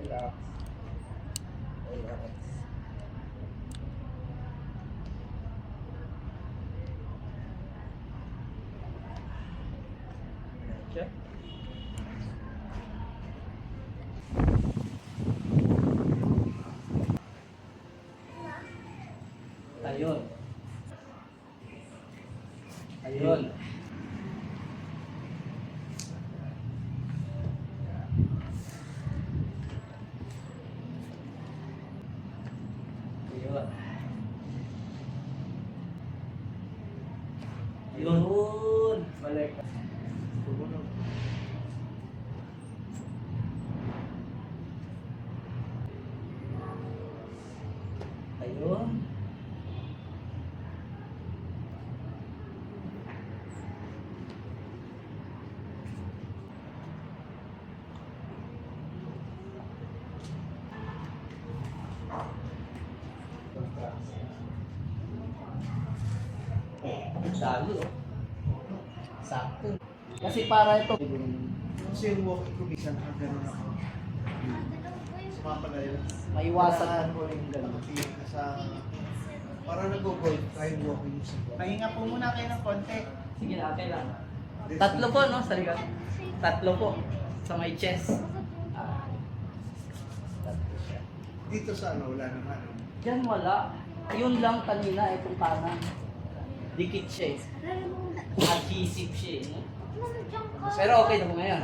Relax. Relax. Okay. Ayun. Ayun. Ayun. Ayun. Balik. Ayun. Dami, oh. Sakto. Kasi para ito. Kasi yung walking ko, minsan gano'n ako. Sumapalayo. Maiwasan mo yung gano'n. Nakatingin ka sa... Parang nag-go-gold tayong walking sa walking. Pahinga po muna kayo ng konti. Sige na, okay lang. Tatlo po, no? Sa likod. Tatlo po. Sa may chest. Tatlo siya. Dito sa ano, wala naman. Diyan wala. Yun lang kanina, itong kanan. Dikit siya eh. Adhesive siya eh. no? Pero okay na po ngayon.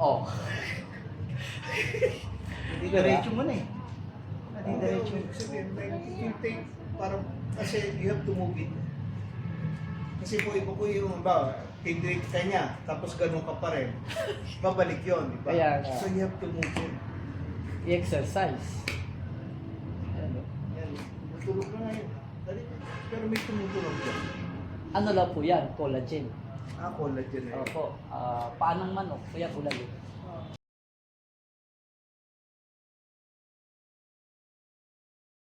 Oh. Hindi diretso mo na eh. Hindi Hindi diretso. sabihin, like, if you take, parang, kasi you have to move it. Kasi kung iba ko yung, ba, tinrate ka niya, tapos ganun ka pa rin, babalik yun, di ba? Kaya nga. So you have to move it. I-exercise. Ayan, oh. Yan, tutulog na ngayon. Dali, pero may tumutulog dyan. Ano lang po yan? Collagen. Ah, collagen na yun. Opo. Paanang manok. Kuya, ulan eh.